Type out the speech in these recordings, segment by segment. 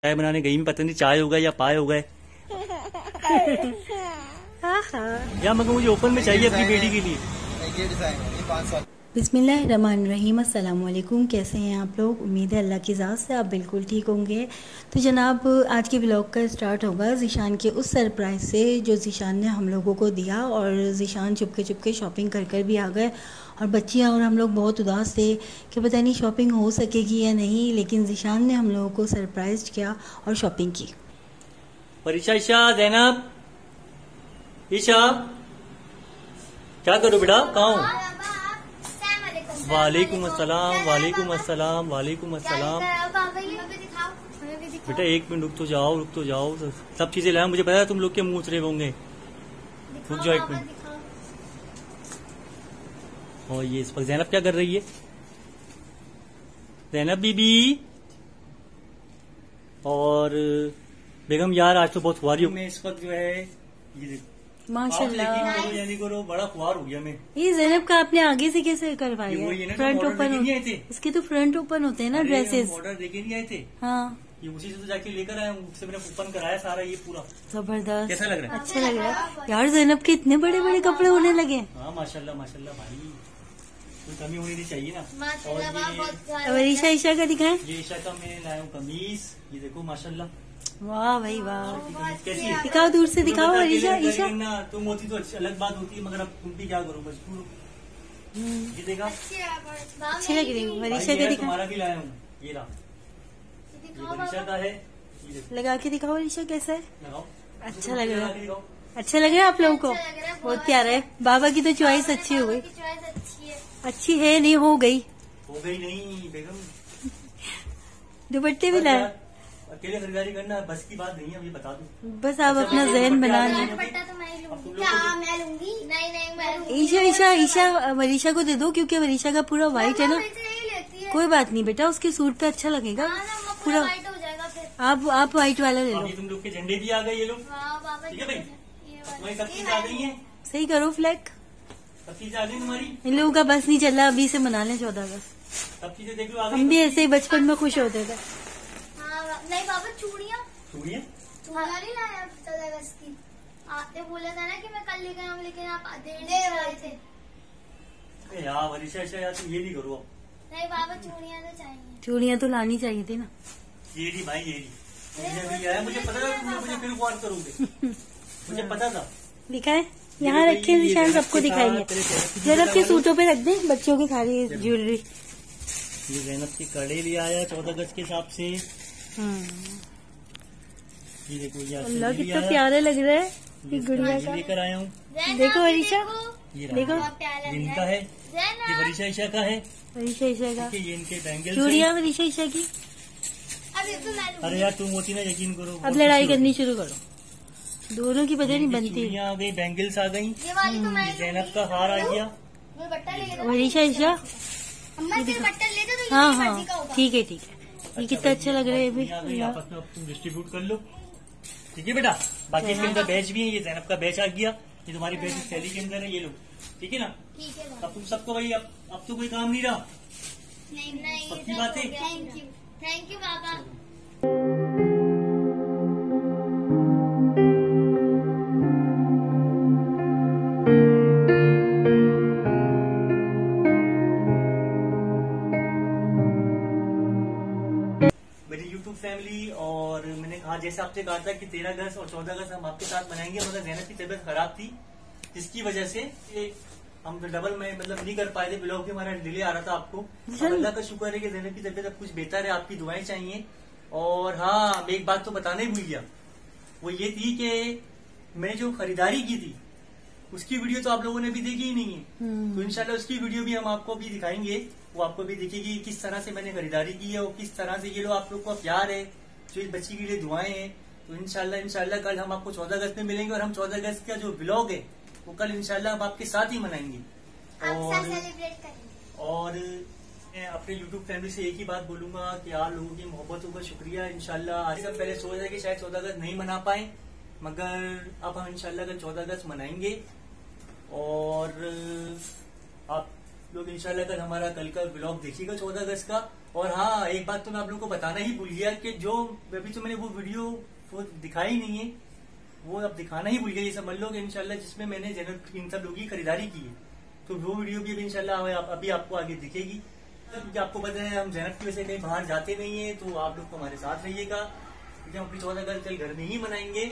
चाय बनाने गई में पता नहीं चाय हो गए या पाए हो गए। या मगर मुझे ओपन में चाहिए अपनी बेटी के लिए। बिस्मिल्लाहिर्रहमानिर्रहीम, अस्सलाम वालेकुम। कैसे हैं आप लोग? उम्मीद है अल्लाह की ज़ात से आप बिल्कुल ठीक होंगे। तो जनाब, आज के व्लॉग का स्टार्ट होगा ज़ीशान के उस सरप्राइज़ से जो ज़ीशान ने हम लोगों को दिया। और ज़ीशान चुपके शॉपिंग कर भी आ गए और बच्चियाँ और हम लोग बहुत उदास थे कि पता नहीं शॉपिंग हो सकेगी या नहीं, लेकिन ज़ीशान ने हम लोगों को सरप्राइज़ किया और शॉपिंग की। और ईशा ज़ैनब, ईशा क्या करो बेटा? कहाँ हो? वालेकुम अस्सलाम, वालेकुम अस्सलाम, वालेकुम अस्सलाम। बेटा एक मिनट रुक तो जाओ। सब चीजें लाया, मुझे पता है तुम लोग के मुंह उतरे होंगे। रुक जाओ एक मिनट। और ये इस वक्त ज़ैनब क्या कर रही है? ज़ैनब बीबी और बेगम, यार आज तो बहुत खुआरी हूँ मैं इस वक्त। जो है ये माशाल्लाह, यानी करो बड़ा खुआर हो गया मैं। ये ज़ैनब का आपने आगे से कैसे करवाया? फ्रंट ओपन इसके तो फ्रंट ओपन होते हैं ना ड्रेसेस। ऑर्डर देके नहीं आए थे? हाँ, ये उसी से तो जाके लेकर आया हूँ, उससे मैंने ओपन कराया सारा ये पूरा। जबरदस्त। कैसा लग रहा है? अच्छा लग रहा है यार। ज़ैनब के इतने बड़े बड़े कपड़े होने लगे। हाँ माशाल्लाह माशाल्लाह भाई, कोई कमी होनी नहीं चाहिए ना। और ईशा का दिखाएं। ये ईशा का मैं लाया हूँ कमीज, ये देखो माशाल्लाह। वाह भाई वाह, कैसी है? दिखाओ, दूर से दिखाओ। और ईशा तुम होती तो अलग बात होती है, मगर अब तुम भी क्या करो, मजबूर। ये देखा अच्छी लग रही है। ईशा का दिखा, तुम्हारा भी लाया हूँ, ये रहा, ये ईशा का है। लगा के दिखाओ ईशा कैसा है। लगाओ, अच्छा लग रहा है। अच्छा लग रहा है आप लोगों को? बहुत प्यारा है। बाबा की तो चॉइस अच्छी हो गई। अच्छी है नहीं, हो गई नहीं बेगम। दुपट्टे भी लाए। अकेले खरीदारी करना बस की बात नहीं है, अभी बता दूं। बस आप अपना जहन बना लें। ईशा वरीशा को दे दो, क्योंकि वरीशा का पूरा व्हाइट है ना। कोई बात नहीं बेटा, उसके सूट पे अच्छा लगेगा पूरा। आप व्हाइट वाला ले लो। तुम लोग के झंडे भी आ गए, ये लोग ठीक है भाई, तुम्हारी सब चीज आ गई है। सही करो फ्लैग, सब चीजें आ गई तुम्हारी। इन लोगों का बस नहीं चल रहा, अभी से मना लें 14 अगस्त। सब चीजें देख लो आ गई। हम भी ऐसे ही बचपन में खुश होते थे। नहीं बाबा, चूड़ियाँ नहीं लाया 14 अगस्त की। आपने बोला था ना कि मैं कल लेकर आऊँ, लेकिन आप देर ले रहे थे। यार वरीशा यार तुम ये नहीं करो अब। नहीं बाबा, चूड़ियाँ तो चाहिए। चूड़ियाँ तो लानी चाहिए थी ना। ये नहीं भाई, ये नहीं, मुझे पता था तुम मुझे फिर कॉल करोगे, मुझे पता था। दिखाए, यहाँ रखे निशान, सबको दिखाएंगे। ज़ैनब के सूटों पे रख दें, बच्चों की सारी ज्वेलरी। ये ज़ैनब की कड़े भी आया 14 अगस्त के हिसाब से। ये देखो, ये अल्लाह कितना प्यारे लग रहा है ये गुड़िया का। लेकर आया हूँ, देखो वरीशा, देखो ये इनका है, ये वरीशा ईशा का है। वरीशा ईशा का, ये इनके बैंगल्स चूड़ियाँ वरीशा ईशा की। अरे यार तुम होती ना, यकीन करो अब लड़ाई करनी शुरू करो, दोनों की पता नहीं बनती। आ गई, बैंगल्स आ गई, ज़ैनब का हार आ गया। वरीशा ईशा, हाँ हाँ ठीक है ठीक है। ये कितना अच्छा लग रहा है अभी। आपस में तुम डिस्ट्रीब्यूट कर लो, ठीक है बेटा। बाकी इसके अंदर बैच भी है, ये ज़ैनब का बैच आ गया, ये तुम्हारी बैच थैली के अंदर है, ये लो ठीक है ना। ठीक है। अब तुम सबको भाई, अब तो कोई काम नहीं रहा। नहीं पक्की बात है। Thank you Baba. फैमिली, और मैंने कहा जैसे आपसे कहा था कि 13 अगस्त और 14 अगस्त हम आपके साथ मनाएंगे, मगर ज़ैनब की तबीयत खराब थी, जिसकी वजह से हम डबल में मतलब नहीं कर पाए थे। ब्लॉग भी हमारा डिले आ रहा था आपको। अल्लाह का शुक्र है कि ज़ैनब की तबीयत अब कुछ बेहतर है, आपकी दुआएं चाहिए। और हाँ, मैं एक बात तो बताना ही भूल गया, वो ये थी कि मैंने जो खरीदारी की थी उसकी वीडियो तो आप लोगों ने भी देखी ही नहीं है। तो इंशाल्लाह उसकी वीडियो भी हम आपको भी दिखाएंगे, वो आपको भी दिखेगी किस तरह से मैंने खरीदारी की है और किस तरह से ये लोग आप लोग का प्यार है, जो इस बच्ची के लिए दुआएं हैं। तो इंशाल्लाह कल हम आपको 14 अगस्त में मिलेंगे, और हम 14 अगस्त का जो व्लॉग है वो कल इंशाल्लाह हम आपके साथ ही मनाएंगे। और मैं अपने यूट्यूब फैमिली से एक ही बात बोलूंगा कि आप लोगों की मोहब्बतों का शुक्रिया। इंशाल्लाह आज से पहले सोच रहे कि शायद 14 अगस्त नहीं मना पाए, मगर अब हम इंशाल्लाह कल 14 अगस्त मनाएंगे। और आप लोग इंशाल्लाह कल हमारा कल का व्लॉग देखिएगा 14 अगस्त का। और हाँ, एक बात तो मैं आप लोगों को बताना ही भूल गया कि जो अभी तो मैंने वो वीडियो वो दिखाई नहीं है, वो अब दिखाना ही भूल गया। ये समझ लो कि इंशाल्लाह जिसमें मैंने ज़ैनब इन सब लोगों की खरीदारी की है, तो वो वीडियो भी इंशाल्लाह अभी आपको आगे दिखेगी। क्योंकि आपको पता है हम ज़ैनब की वजह से कहीं बाहर जाते नहीं है, तो आप लोग को हमारे साथ रहिएगा, क्योंकि हम अपनी 14 अगस्त कल घर में ही मनाएंगे।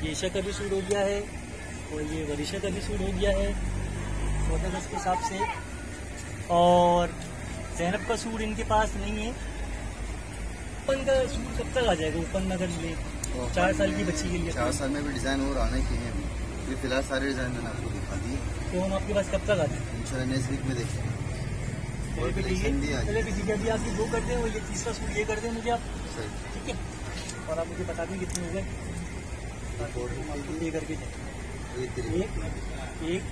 ईशा का भी शूट हो गया है और ये वरिशा का भी शूट हो गया है 14 अगस्त के हिसाब से, और ज़ैनब का सूट इनके पास नहीं है। ओपन का सूट कब तक आ जाएगा? ओपन अगर ले 4 साल की बच्ची के लिए 4 साल में भी डिजाइन और आने की है। अभी फिलहाल सारे डिजाइन मैंने आपको दिखा दिए, तो हम आपके पास कब तक आते हैं? इंशाल्लाह नेक्स्ट वीक में देखेंगे। चलिए भी ठीक है, चलिए भी ठीक है। अभी आप ये 2 कर दें और ये तीसरा सूट ये कर दें मुझे आप, सही ठीक है? और आप मुझे बता दें कितने हो गए, आपको ये करके जाए। एक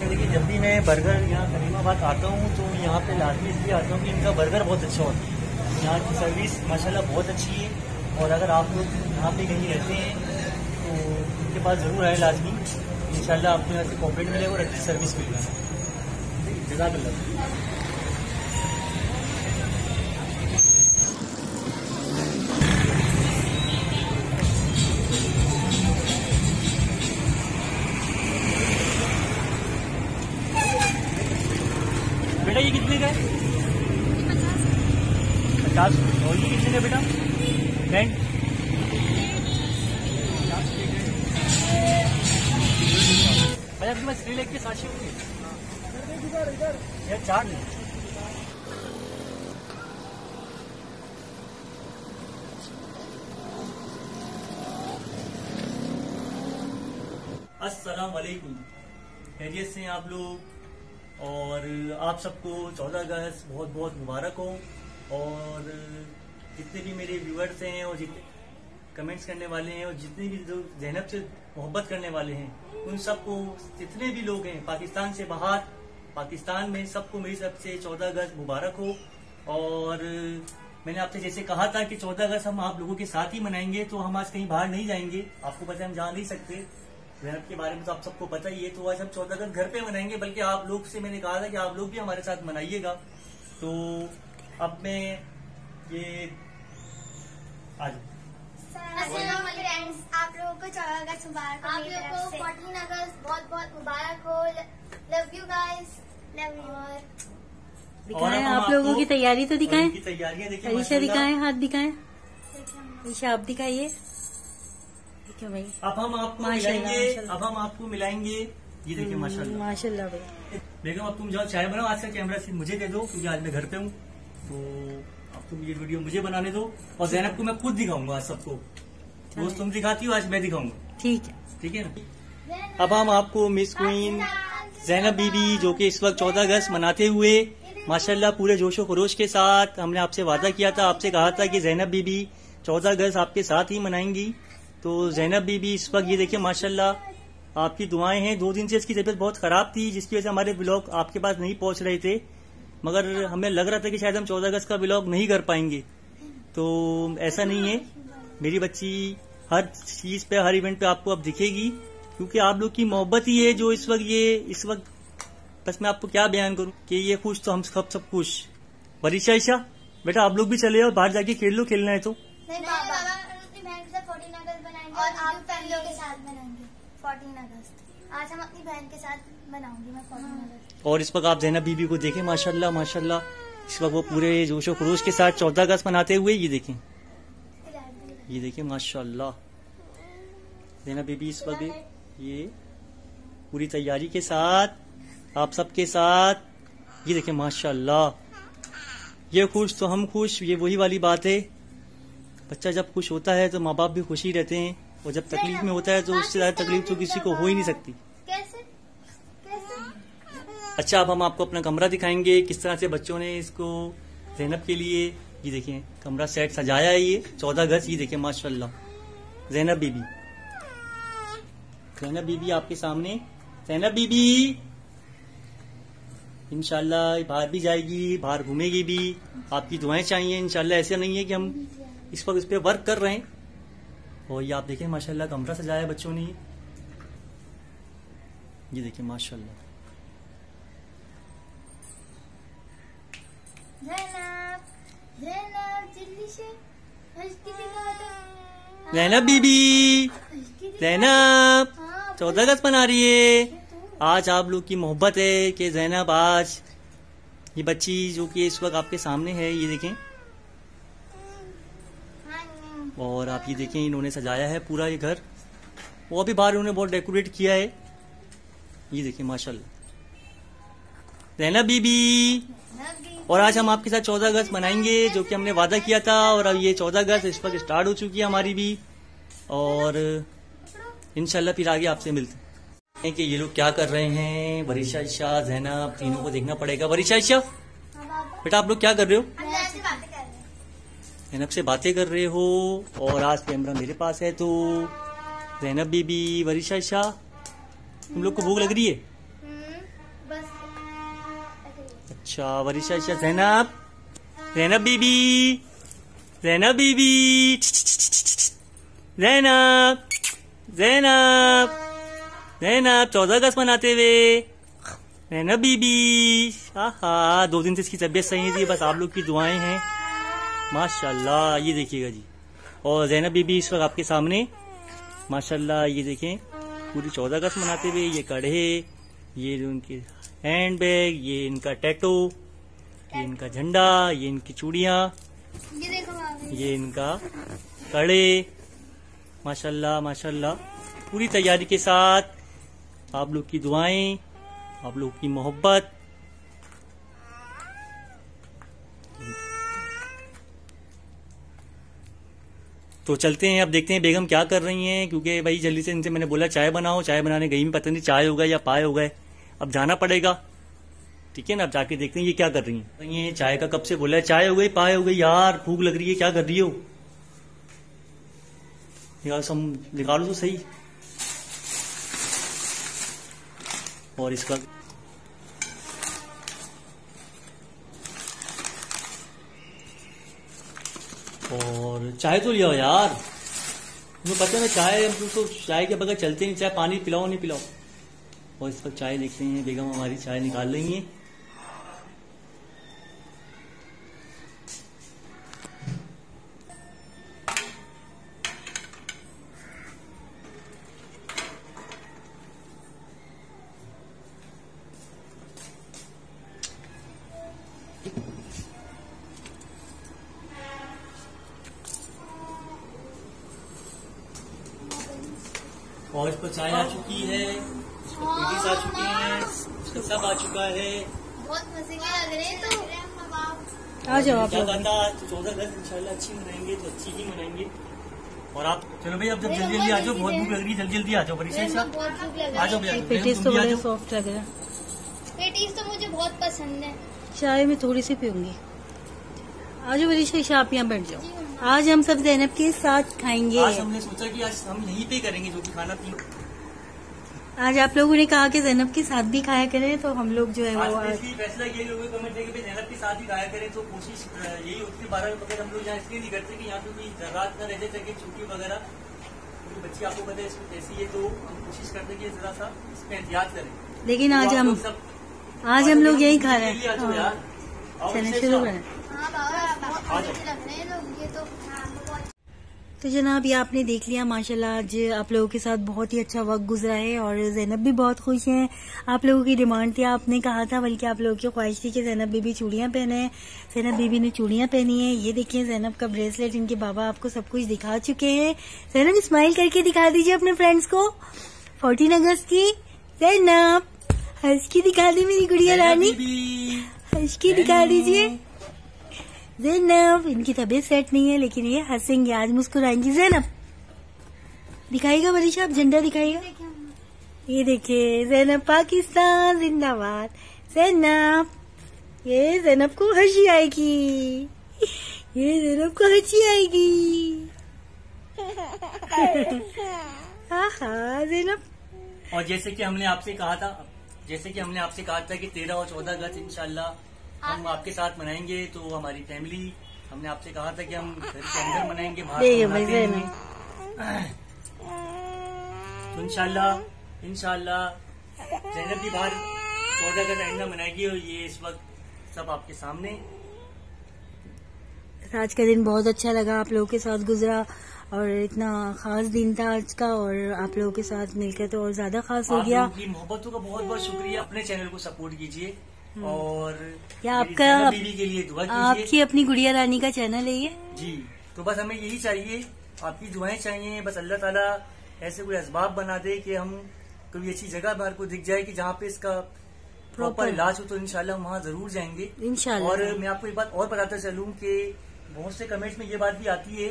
देखिए, जब भी मैं बर्गर यहाँ करीमाबाद आता हूँ तो यहाँ पे लाजमी इसलिए आता हूँ कि इनका बर्गर बहुत अच्छा होता है। यहाँ की सर्विस माशाल्लाह बहुत अच्छी है, और अगर आप लोग यहाँ पे कहीं रहते हैं तो इनके पास ज़रूर आए लाजमी। इंशाल्लाह आपको यहाँ से कॉपरेट मिलेगा और अच्छी सर्विस मिलेगा। जज़ाकल्लाह। बेटा ये कितने का है? 50। और ये कितने का बेटा? रेंट भाई आपके पास 3 लाख के 700 होंगे यार, 4 नहीं। अस्सलाम वालेकुम, खैरियत से हैं आप लोग? और आप सबको 14 अगस्त बहुत बहुत मुबारक हो। और जितने भी मेरे व्यूअर्स हैं और जितने कमेंट्स करने वाले हैं और जितने भी जो ज़ैनब से मोहब्बत करने वाले हैं, उन सबको, जितने भी लोग हैं पाकिस्तान से बाहर, पाकिस्तान में, सबको मेरी तरफ से 14 अगस्त मुबारक हो। और मैंने आपसे जैसे कहा था कि 14 अगस्त हम आप लोगों के साथ ही मनाएंगे, तो हम आज कहीं बाहर नहीं जाएंगे। आपको पता है हम जा नहीं सकते, ज़ैनब के बारे में तो आप सबको पता ही है। तो आज हम 14 अगस्त घर पे मनाएंगे, बल्कि आप लोग से मैंने कहा था कि आप लोग भी हमारे साथ मनाइएगा। तो अब मैं ये आज फ्रेंड्स, आप लोगों को 14 अगस्त मुबारक हो। आप लोगों को 14 अगस्त बहुत बहुत मुबारक हो। Love you guys, love you. दिखाएं आप लोगों की तैयारी तो दिखाएं। तैयारियां देखिए, अरीशा दिखाएं, हाथ दिखाएं। अरीशा आप दिखाइए। ठीक है भाई, अब हम आपको मिलाएंगे, अब हम आपको मिलाएंगे। ये देखिए माशाल्लाह माशाल्लाह भाई। बेगम अब तुम जाओ चाय बनाओ, आज का कैमरा सीन मुझे दे दो क्योंकि आज मैं घर पे हूँ। तो अब तुम ये वीडियो मुझे बनाने दो, और ज़ैनब को मैं खुद दिखाऊंगा आज सबको। रोज तुम दिखाती हो, आज मैं दिखाऊंगा। ठीक है, ठीक है ना? अब हम आपको मिस क्वीन ज़ैनब बीबी, जो कि इस वक्त 14 अगस्त मनाते हुए माशाल्लाह पूरे जोशो खरोश के साथ, हमने आपसे वादा किया था, आपसे कहा था कि ज़ैनब बीबी 14 अगस्त आपके साथ ही मनाएंगी। तो जैनब बीबी इस वक्त ये देखिए माशाल्लाह आपकी दुआएं हैं। 2 दिन से इसकी तबीयत बहुत खराब थी, जिसकी वजह से हमारे व्लॉग आपके पास नहीं पहुंच रहे थे, मगर हमें लग रहा था कि शायद हम 14 अगस्त का व्लॉग नहीं कर पाएंगे। तो ऐसा नहीं है, मेरी बच्ची हर चीज पे, हर इवेंट पे आपको अब दिखेगी, क्योंकि आप लोग की मोहब्बत ही है जो इस वक्त बस मैं आपको क्या बयान करूं कि ये खुश तो हम सब खुश। वरीशा ईशा बेटा आप लोग भी चले और बाहर जाके खेल लो, खेलना है तो। नहीं बाबा, अपनी बहन के साथ 14 अगस्त बनाएंगे और आप फैमिली के साथ बनाएंगे 14 अगस्त। आज हम अपनी बहन के साथ बनाऊंगी मैं 14 अगस्त। और इस वक्त आप जैनब बीबी को देखें माशाल्लाह माशाल्लाह, इस वक्त वो पूरे जोशो खरोश के साथ 14 अगस्त मनाते हुए, ये देखें माशाल्लाह जैनब बीबी इस वक्त ये पूरी तैयारी के साथ आप सबके साथ, ये देखें माशाल्लाह। ये खुश तो हम खुश, ये वही वाली बात है, बच्चा जब खुश होता है तो माँ बाप भी खुश ही रहते हैं, और जब तकलीफ में होता है तो उससे ज्यादा तकलीफ तो किसी को हो ही नहीं सकती। अच्छा, अब हम आपको अपना कमरा दिखाएंगे, किस तरह से बच्चों ने इसको जैनब के लिए, ये देखिए कमरा सेट सजाया है। ये 14 अगस्त, ये देखिए माशाल्लाह जैनब बीबी आपके सामने। जैनब बीबी इंशाल्लाह बाहर भी जाएगी, बाहर घूमेगी भी, आपकी दुआएं चाहिए इंशाल्लाह। ऐसा नहीं है कि हम इस वक्त इस पे वर्क कर रहे हैं। और ये आप देखें माशाल्लाह कमरा सजाया है बच्चों ने, ये देखिए माशाल्लाह। जैनब बीबी, जैनब 14 अगस्त मना रही है आज। आप लोग की मोहब्बत है कि जैनब आज, ये बच्ची जो कि इस वक्त आपके सामने है, ये देखें, और आप ये देखें इन्होंने सजाया है पूरा ये घर, वो भी बाहर उन्होंने बहुत डेकोरेट किया है, ये देखिए माशाल्लाह जैनब बीबी। और आज हम आपके साथ 14 अगस्त मनाएंगे, जो कि हमने वादा किया था, और अब ये 14 अगस्त इस वक्त स्टार्ट हो चुकी है हमारी भी, और इंशाल्लाह फिर आगे आपसे मिलते हैं कि ये लोग क्या कर रहे हैं। वरीशा ईशा जैनब तीनों को देखना पड़ेगा। वरीशा ईशा बेटा आप लोग क्या कर रहे हो? जैनब से बातें कर रहे हो, और आज कैमरा मेरे पास है। तो जैनब बीबी, वरीशा ईशा, तुम लोग को भूख लग रही है? अच्छा, वरीशा ईशा, जैनब, जैनब बीबी, जैनब बीबी, जैनब, जैनब, जैनब 14 अगस्त मनाते हुए, जैनब बीबी। आहा, 2 दिन से इसकी तबीयत सही नहीं थी, बस आप लोग की दुआएं हैं माशाल्लाह। ये देखिएगा जी, और जैनब बीबी इस वक्त आपके सामने माशाल्लाह, ये देखें पूरी 14 अगस्त मनाते हुए। ये कड़े, ये उनके हैंड बैग, ये इनका टैटू, ये इनका झंडा, ये इनकी चूड़ियाँ, ये इनका कड़े, माशाल्लाह माशाल्लाह। पूरी तैयारी के साथ आप लोग की दुआएं, आप लोग की मोहब्बत। तो चलते हैं, अब देखते हैं बेगम क्या कर रही हैं, क्योंकि भाई जल्दी से इनसे मैंने बोला चाय बनाओ, चाय बनाने गई में पता नहीं चाय होगा या पाए होगा, अब जाना पड़ेगा, ठीक है ना। अब जाके देखते हैं ये क्या कर रही हैं। ये चाय का कब से बोला है, चाय हो गई, पाए हो गई, यार भूख लग रही है, क्या कर रही हो? निकालो तो सही। और इसका और चाय तो लिया यार, तुम्हें पता है चाय, हम तो चाय के बगैर चलते नहीं, चाय पानी पिलाओ नहीं पिलाओ। और इस वक्त चाय देखते हैं, बेगम हमारी चाय निकाल रही है। और इस पर चाय आ चुकी है, इस पर पेटीज आ चुकी हैं, इसका सब आ चुका है। बहुत मजे के लग रहे हैं। तो आ जाओ आप क्या लोग। बात है, 14 अगस्त इंशाल्लाह अच्छी मनाएंगे तो अच्छी ही मनाएंगे। और आप चलो भाई, अब जब जल्दी जल्दी आ जाओ, बहुत भूख लग रही है, जल्दी जल्दी आ जाओ। बड़ी सही साहब बहुत भूख लग आ जाओ रही है। भैया, पेटीज तो बड़े सॉफ्ट लग रहे हैं। पेटीज तो मुझे बहुत पसंद है। चाय में थोड़ी सी पीऊंगी। आज वरीशा आप यहाँ बैठ जाओ। आज हम सब ज़ैनब के साथ खाएंगे। आज हमने सोचा कि आज हम यहीं पे करेंगे जो कि खाना पीना। आज आप लोगों ने कहा कि ज़ैनब के साथ भी खाया करें, तो हम लोग जो है वो आज फैसला ये लोगों कमेंट है कि ज़ैनब के साथ ही खाया करें। तो कोशिश यही होती है 12 बजे हम लोग यहाँ इसलिए नहीं करते कि यहाँ पे कोई रात न रह जाए छुट्टी वगैरह, क्योंकि बच्ची आपको पता है इसमें कैसी है, तो हम कोशिश करते हैं कि जरा सा इसमें एहतियात करें। लेकिन आज हम लोग यही खा रहे हैं। चलिए शुरू करें। तो जनाब ये आपने देख लिया, माशाल्लाह आज आप लोगों के साथ बहुत ही अच्छा वक्त गुजरा है और ज़ैनब भी बहुत खुश हैं। आप लोगों की डिमांड थी, आपने कहा था, बल्कि आप लोगों की ख्वाहिश थी कि ज़ैनब बीबी चूड़ियां पहने। ज़ैनब बीबी ने चूड़ियां पहनी है। ये देखिए ज़ैनब का ब्रेसलेट, इनके बाबा आपको सब कुछ दिखा चुके हैं। ज़ैनब स्माइल करके दिखा दीजिए अपने फ्रेंड्स को 14 अगस्त की। ज़ैनब हंस की दिखा दी मेरी गुड़िया रानी, हंस की दिखा दीजिए। ज़ैनब इनकी तबीयत सेट नहीं है लेकिन ये हंसेंगे, आज मुस्कुराएंगी। ज़ैनब दिखाएगा वरीशा, आप झंडा दिखाएगा। ये देखिए ज़ैनब पाकिस्तान जिंदाबाद। ज़ैनब ये ज़ैनब को हंसी आएगी, ये ज़ैनब को हंसी आएगी। हाँ ज़ैनब। और जैसे कि हमने आपसे कहा था कि 13 और 14 अगस्त इंशाल्लाह हम आपके साथ मनाएंगे। तो हमारी फैमिली, हमने आपसे कहा था कि हम घर के अंदर मनाएंगे, बाहर तो इंशाल्लाह ज़ैनब भी बाहर 14 अगस्त आइंदा मनाएगी। और ये इस वक्त सब आपके सामने। आज का दिन बहुत अच्छा लगा, आप लोगों के साथ गुजरा और इतना खास दिन था आज का, और आप लोगों के साथ मिलकर तो और ज्यादा खास हो गया। आपकी मोहब्बतों का बहुत बहुत शुक्रिया। अपने चैनल को सपोर्ट कीजिए और या आपका बीवी के लिए दुआ कीजिए। आपकी अपनी गुड़िया रानी का चैनल है ये जी। तो बस हमें यही चाहिए, आपकी दुआएं चाहिए। बस अल्लाह ताला ऐसे कोई असबाब बना दे कि हम कोई अच्छी जगह बाहर को दिख जाए कि जहाँ पे इसका प्रॉपर इलाज हो, तो इंशाल्लाह वहाँ जरूर जाएंगे इंशाल्लाह। और मैं आपको एक बात और बताता चलूँ कि बहुत से कमेंट्स में ये बात भी आती है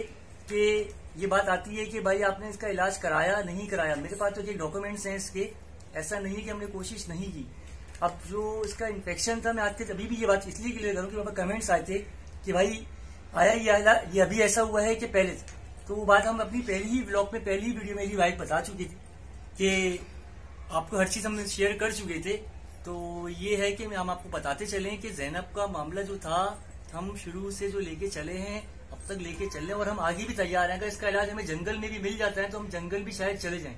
कि भाई आपने इसका इलाज कराया नहीं कराया। मेरे पास तो ये डॉक्यूमेंट्स हैं इसके, ऐसा नहीं है कि हमने कोशिश नहीं की। अब जो इसका इन्फेक्शन था, मैं आज के तभी भी ये बात इसलिए क्लियर करूँ कि वहाँ पर कमेंट्स आए थे कि भाई आया ये अभी ऐसा हुआ है कि पहले। तो वो बात हम अपनी पहली ही ब्लॉग में, पहली वीडियो में ही वाइट बता चुके थे कि आपको हर चीज हम शेयर कर चुके थे। तो ये है कि हम आपको बताते चले कि ज़ैनब का मामला जो था, हम शुरू से जो लेके चले हैं अब तक लेके चल रहे हैं और हम आगे भी तैयार हैं। अगर इसका इलाज हमें जंगल में भी मिल जाता है तो हम जंगल भी शायद चले जाएं।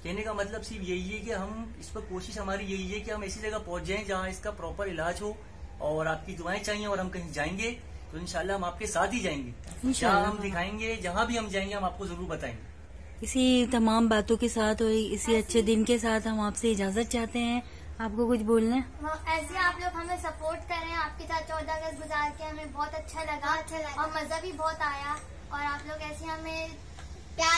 कहने का मतलब सिर्फ यही है कि हम इस पर कोशिश हमारी यही है कि हम ऐसी जगह पहुंच जाएं जहां इसका प्रॉपर इलाज हो। और आपकी दुआएं चाहिए, और हम कहीं जाएंगे तो इंशाल्लाह हम आपके साथ ही जाएंगे, जहाँ हम दिखाएंगे, जहाँ भी हम जाएंगे हम आपको जरूर बताएंगे। इसी तमाम बातों के साथ और इसी अच्छे दिन के साथ हम आपसे इजाजत चाहते हैं। आपको कुछ बोलना है? ऐसे आप लोग हमें सपोर्ट करें। आपके साथ 14 अगस्त गुजार के हमें बहुत अच्छा लगा और मजा भी बहुत आया। और आप लोग ऐसे हमें प्यार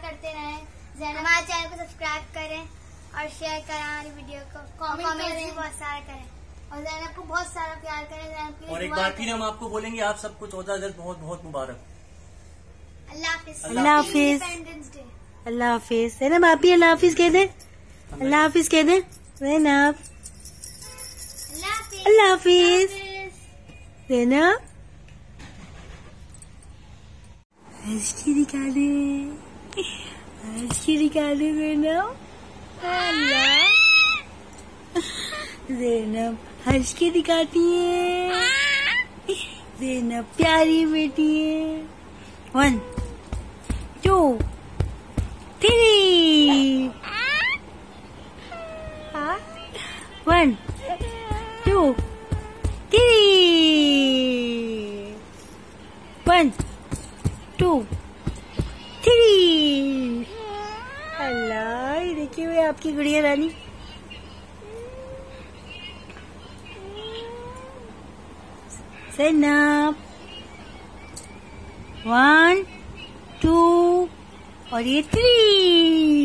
करते रहें। हमारे चैनल को सब्सक्राइब करें और शेयर करें हमारी वीडियो को, कमेंट भी बहुत सारा करें और ज़ैनब को बहुत सारा प्यार करें। ज़ैनब और एक बार फिर हम आपको बोलेंगे, आप सबको 14 अगस्त बहुत बहुत मुबारक। अल्लाह हाफिज। अल्लाह हाफिज। अल्लाह हाफिज। ज़ैनब आप भी अल्लाह हाफिज कह दें। अल्लाह हाफिज कह दें ज़ैनब। अल्लाह हाफिज ज़ैनब। हंसी दिखा दे, हंसी दिखा दे ज़ैनब। अल्लाह ज़ैनब हंस के दिखाती है। ज़ैनब प्यारी बेटी है। 1 2 3 1 2 3 1 2 3। अल्लाह, ये देखिए हुए आपकी गुड़िया रानी। ज़ैनब 1 2 और ये 3।